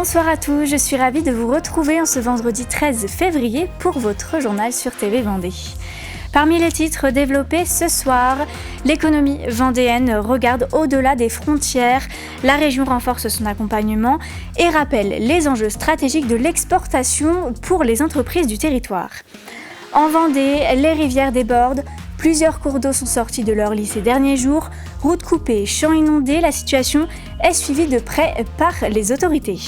Bonsoir à tous, je suis ravie de vous retrouver en ce vendredi 13 février pour votre journal sur TV Vendée. Parmi les titres développés ce soir, l'économie vendéenne regarde au-delà des frontières, la région renforce son accompagnement et rappelle les enjeux stratégiques de l'exportation pour les entreprises du territoire. En Vendée, les rivières débordent, plusieurs cours d'eau sont sortis de leur lit ces derniers jours, routes coupées, champs inondés, la situation est suivie de près par les autorités.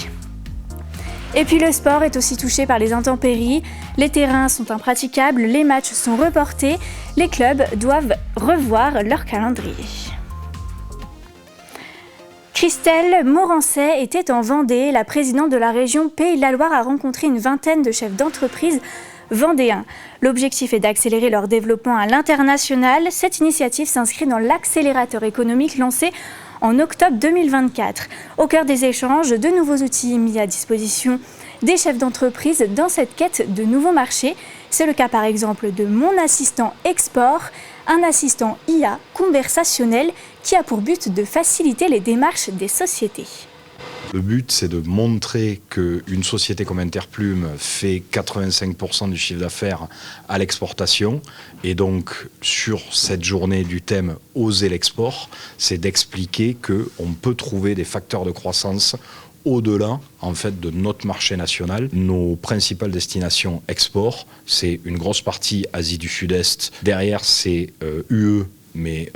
Et puis le sport est aussi touché par les intempéries, les terrains sont impraticables, les matchs sont reportés, les clubs doivent revoir leur calendrier. Christelle Morancet était en Vendée, la présidente de la région Pays de la Loire a rencontré une vingtaine de chefs d'entreprise vendéens. L'objectif est d'accélérer leur développement à l'international. Cette initiative s'inscrit dans l'accélérateur économique lancé en octobre 2024. Au cœur des échanges, de nouveaux outils mis à disposition des chefs d'entreprise dans cette quête de nouveaux marchés. C'est le cas par exemple de Mon Assistant Export, un assistant IA conversationnel qui a pour but de faciliter les démarches des sociétés. Le but, c'est de montrer qu'une société comme Interplume fait 85% du chiffre d'affaires à l'exportation. Et donc, sur cette journée du thème « Oser l'export », c'est d'expliquer qu'on peut trouver des facteurs de croissance au-delà en fait, de notre marché national. Nos principales destinations export, c'est une grosse partie Asie du Sud-Est. Derrière, c'est UE, mais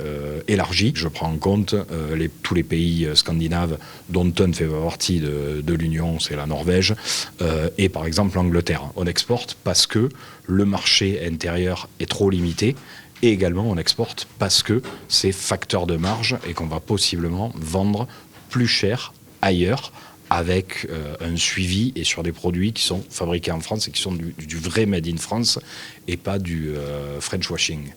élargi. Je prends en compte tous les pays scandinaves dont un fait partie de l'Union, c'est la Norvège, et par exemple l'Angleterre. On exporte parce que le marché intérieur est trop limité, et également on exporte parce que c'est facteur de marge et qu'on va possiblement vendre plus cher ailleurs, avec un suivi et sur des produits qui sont fabriqués en France et qui sont du vrai made in France et pas du French washing.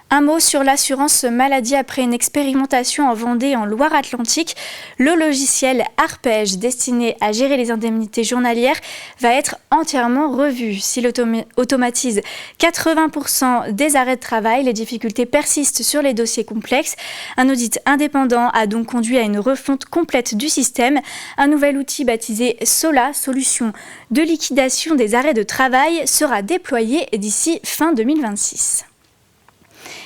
Un mot sur l'assurance maladie après une expérimentation en Vendée et en Loire-Atlantique. Le logiciel Arpège, destiné à gérer les indemnités journalières, va être entièrement revu. S'il automatise 80% des arrêts de travail, les difficultés persistent sur les dossiers complexes. Un audit indépendant a donc conduit à une refonte complète du système. Un nouvel outil baptisé SOLA, solution de liquidation des arrêts de travail, sera déployé d'ici fin 2026.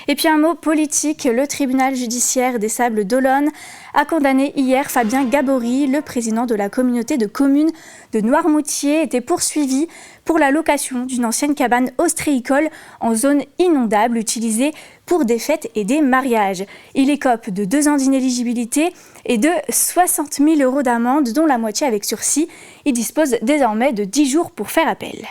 Et puis un mot politique, le tribunal judiciaire des Sables d'Olonne a condamné hier Fabien Gabory, le président de la communauté de communes de Noirmoutier, était poursuivi pour la location d'une ancienne cabane ostréicole en zone inondable utilisée pour des fêtes et des mariages. Il écope de 2 ans d'inéligibilité et de 60 000 € d'amende, dont la moitié avec sursis. Il dispose désormais de 10 jours pour faire appel.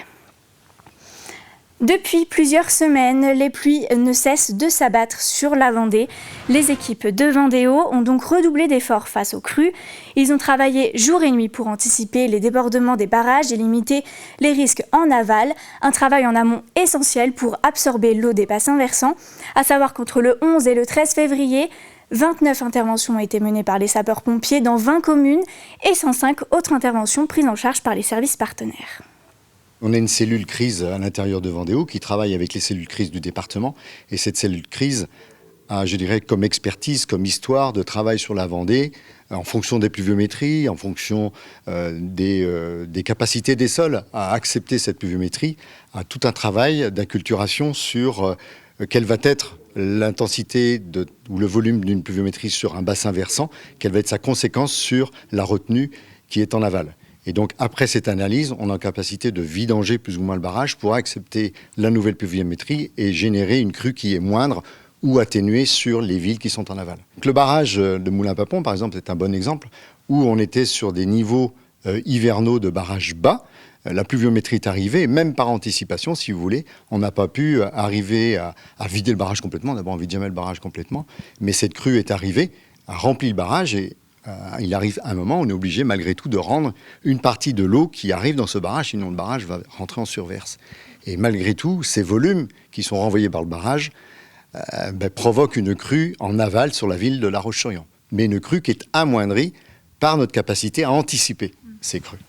Depuis plusieurs semaines, les pluies ne cessent de s'abattre sur la Vendée. Les équipes de Vendéo ont donc redoublé d'efforts face aux crues. Ils ont travaillé jour et nuit pour anticiper les débordements des barrages et limiter les risques en aval. Un travail en amont essentiel pour absorber l'eau des bassins versants. À savoir qu'entre le 11 et le 13 février, 29 interventions ont été menées par les sapeurs-pompiers dans 20 communes et 105 autres interventions prises en charge par les services partenaires. On a une cellule crise à l'intérieur de Vendéo qui travaille avec les cellules crise du département. Et cette cellule crise a, je dirais, comme expertise, comme histoire de travail sur la Vendée, en fonction des pluviométries, en fonction des capacités des sols à accepter cette pluviométrie, a tout un travail d'acculturation sur quelle va être l'intensité ou le volume d'une pluviométrie sur un bassin versant, quelle va être sa conséquence sur la retenue qui est en aval. Et donc, après cette analyse, on est en capacité de vidanger plus ou moins le barrage pour accepter la nouvelle pluviométrie et générer une crue qui est moindre ou atténuée sur les villes qui sont en aval. Donc, le barrage de Moulins-Papon, par exemple, c'est un bon exemple où on était sur des niveaux hivernaux de barrage bas. La pluviométrie est arrivée, et même par anticipation, si vous voulez, on n'a pas pu arriver à vider le barrage complètement. D'abord, on ne vide jamais le barrage complètement, mais cette crue est arrivée, a rempli le barrage et il arrive un moment où on est obligé malgré tout de rendre une partie de l'eau qui arrive dans ce barrage, sinon le barrage va rentrer en surverse. Et malgré tout, ces volumes qui sont renvoyés par le barrage provoquent une crue en aval sur la ville de La Roche-sur-Yon. Mais une crue qui est amoindrie par notre capacité à anticiper ces crues.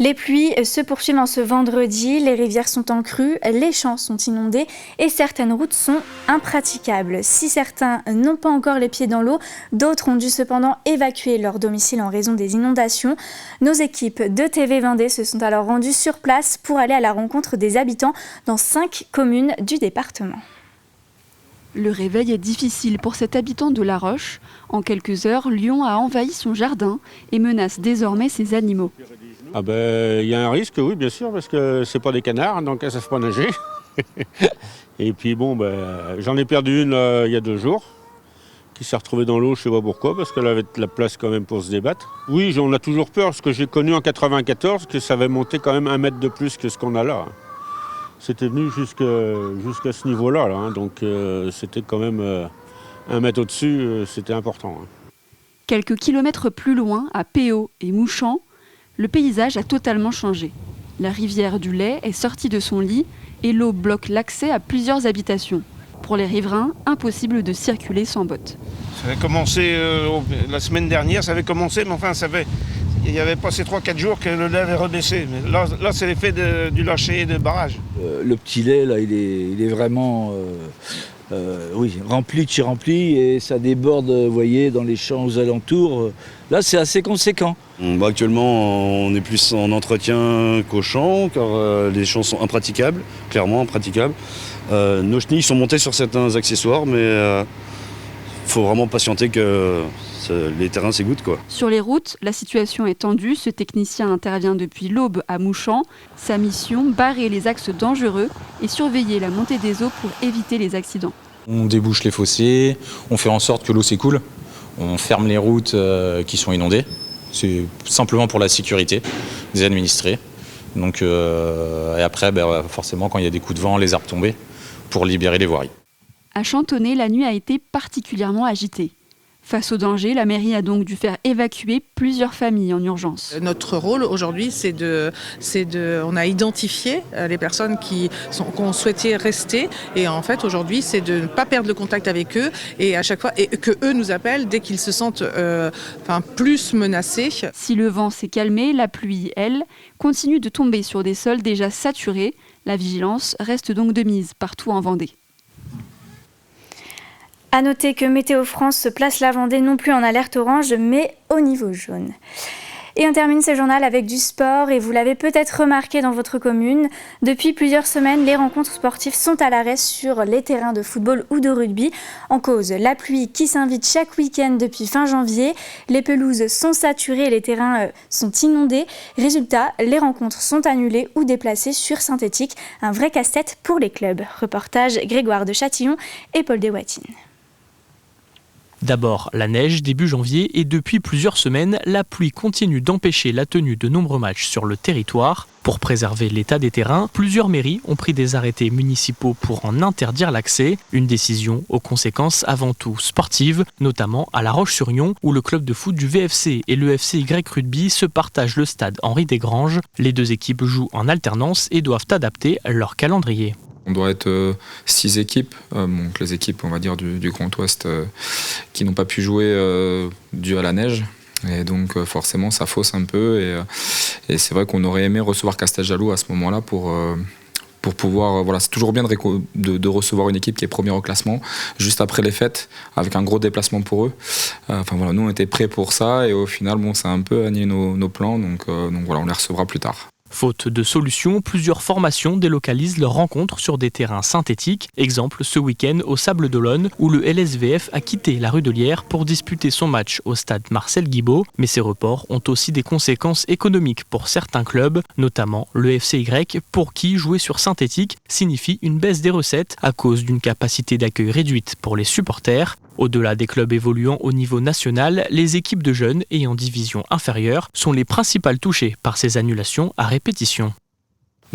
Les pluies se poursuivent en ce vendredi, les rivières sont en crue, les champs sont inondés et certaines routes sont impraticables. Si certains n'ont pas encore les pieds dans l'eau, d'autres ont dû cependant évacuer leur domicile en raison des inondations. Nos équipes de TV Vendée se sont alors rendues sur place pour aller à la rencontre des habitants dans 5 communes du département. Le réveil est difficile pour cet habitant de La Roche. En quelques heures, Lyon a envahi son jardin et menace désormais ses animaux. Ah ben, y a un risque, oui, bien sûr, parce que c'est pas des canards, donc elles ne savent pas nager. Et puis bon, j'en ai perdu une il y a 2 jours, qui s'est retrouvée dans l'eau, je sais pas pourquoi, parce qu'elle avait de la place quand même pour se débattre. Oui, on a toujours peur, parce que j'ai connu en 94 que ça avait monté quand même 1 mètre de plus que ce qu'on a là. C'était venu jusqu'à ce niveau-là, là, hein, donc c'était quand même 1 mètre au-dessus, c'était important. Hein. Quelques kilomètres plus loin, à Péau et Mouchamp, le paysage a totalement changé. La rivière du Lay est sortie de son lit et l'eau bloque l'accès à plusieurs habitations. Pour les riverains, impossible de circuler sans bottes. Ça avait commencé la semaine dernière, ça avait commencé, mais enfin, il n'y avait pas ces 3-4 jours que le lait avait rebaissé. Mais là c'est l'effet du lâcher de barrage. Le petit lait, là, il est vraiment rempli de chez rempli et ça déborde, vous voyez, dans les champs aux alentours. Là, c'est assez conséquent. Actuellement, on est plus en entretien qu'au champ, car les champs sont impraticables, clairement impraticables. Nos chenilles sont montées sur certains accessoires, mais faut vraiment patienter que les terrains s'égouttent, quoi. Sur les routes, la situation est tendue. Ce technicien intervient depuis l'aube à Mouchamp. Sa mission, barrer les axes dangereux et surveiller la montée des eaux pour éviter les accidents. On débouche les fossés, on fait en sorte que l'eau s'écoule, on ferme les routes qui sont inondées. C'est simplement pour la sécurité des administrés. Donc, et après, forcément, quand il y a des coups de vent, les arbres tombés, pour libérer les voiries. À Chantonnay, la nuit a été particulièrement agitée. Face au danger, la mairie a donc dû faire évacuer plusieurs familles en urgence. Notre rôle aujourd'hui, on a identifié les personnes qui ont souhaité rester et en fait aujourd'hui, c'est de ne pas perdre le contact avec eux et à chaque fois et que eux nous appellent dès qu'ils se sentent plus menacés. Si le vent s'est calmé, la pluie, elle, continue de tomber sur des sols déjà saturés. La vigilance reste donc de mise partout en Vendée. À noter que Météo France place la Vendée non plus en alerte orange, mais au niveau jaune. Et on termine ce journal avec du sport et vous l'avez peut-être remarqué dans votre commune. Depuis plusieurs semaines, les rencontres sportives sont à l'arrêt sur les terrains de football ou de rugby. En cause, la pluie qui s'invite chaque week-end depuis fin janvier. Les pelouses sont saturées et les terrains sont inondés. Résultat, les rencontres sont annulées ou déplacées sur synthétique. Un vrai casse-tête pour les clubs. Reportage Grégoire de Châtillon et Paul Deswatines. D'abord la neige début janvier et depuis plusieurs semaines, la pluie continue d'empêcher la tenue de nombreux matchs sur le territoire. Pour préserver l'état des terrains, plusieurs mairies ont pris des arrêtés municipaux pour en interdire l'accès. Une décision aux conséquences avant tout sportives, notamment à La Roche-sur-Yon où le club de foot du VFC et le FCY Rugby se partagent le stade Henri Desgranges. Les 2 équipes jouent en alternance et doivent adapter leur calendrier. On doit être 6 équipes, donc les équipes on va dire du Grand Ouest qui n'ont pas pu jouer dû à la neige. Et donc forcément ça fausse un peu et c'est vrai qu'on aurait aimé recevoir Casteljaloux à ce moment-là pour pouvoir, c'est toujours bien de recevoir une équipe qui est première au classement juste après les fêtes avec un gros déplacement pour eux. Nous on était prêts pour ça et au final ça a un peu annulé nos plans donc on les recevra plus tard. Faute de solution, plusieurs formations délocalisent leurs rencontres sur des terrains synthétiques. Exemple ce week-end au Sable d'Olonne où le LSVF a quitté la rue de Lierre pour disputer son match au stade Marcel Guibaud. Mais ces reports ont aussi des conséquences économiques pour certains clubs, notamment le FCY pour qui jouer sur synthétique signifie une baisse des recettes à cause d'une capacité d'accueil réduite pour les supporters. Au-delà des clubs évoluant au niveau national, les équipes de jeunes et en division inférieure sont les principales touchées par ces annulations à répétition.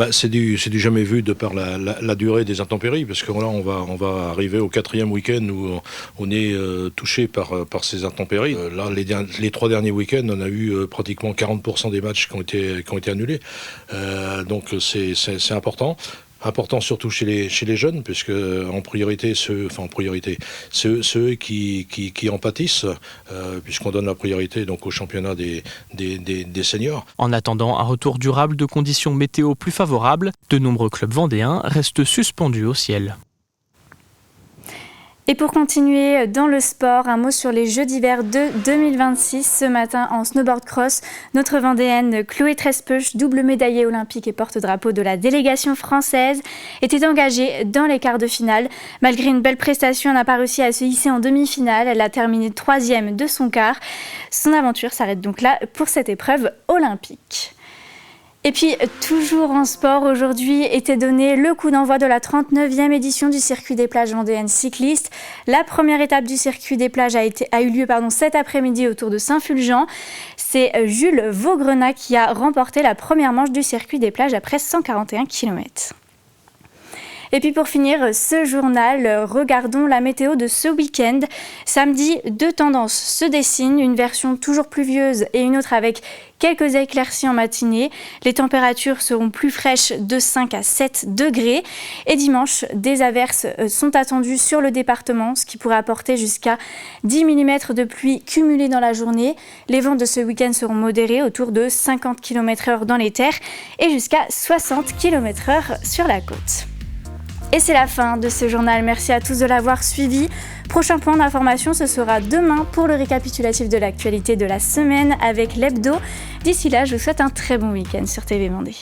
C'est du jamais vu de par la durée des intempéries, parce que là on va arriver au 4e week-end où on est touché par ces intempéries. Là les 3 derniers week-ends on a eu pratiquement 40% des matchs qui ont été annulés, donc c'est important. Important surtout chez les jeunes, puisque en priorité ceux qui en pâtissent, puisqu'on donne la priorité donc au championnat des seniors. En attendant un retour durable de conditions météo plus favorables, de nombreux clubs vendéens restent suspendus au ciel. Et pour continuer dans le sport, un mot sur les Jeux d'hiver de 2026. Ce matin, en snowboard cross, notre Vendéenne Chloé Trespeuch, double médaillée olympique et porte-drapeau de la délégation française, était engagée dans les quarts de finale. Malgré une belle prestation, elle n'a pas réussi à se hisser en demi-finale. Elle a terminé 3e de son quart. Son aventure s'arrête donc là pour cette épreuve olympique. Et puis, toujours en sport, aujourd'hui était donné le coup d'envoi de la 39e édition du Circuit des plages vendéennes cyclistes. La première étape du Circuit des plages a eu lieu cet après-midi autour de Saint-Fulgent. C'est Jules Vaugrenat qui a remporté la première manche du Circuit des plages après 141 km. Et puis pour finir ce journal, regardons la météo de ce week-end. Samedi, 2 tendances se dessinent, une version toujours pluvieuse et une autre avec quelques éclaircies en matinée. Les températures seront plus fraîches de 5 à 7 degrés. Et dimanche, des averses sont attendues sur le département, ce qui pourrait apporter jusqu'à 10 mm de pluie cumulée dans la journée. Les vents de ce week-end seront modérés, autour de 50 km/h dans les terres et jusqu'à 60 km/h sur la côte. Et c'est la fin de ce journal. Merci à tous de l'avoir suivi. Prochain point d'information, ce sera demain pour le récapitulatif de l'actualité de la semaine avec l'hebdo. D'ici là, je vous souhaite un très bon week-end sur TV Vendée.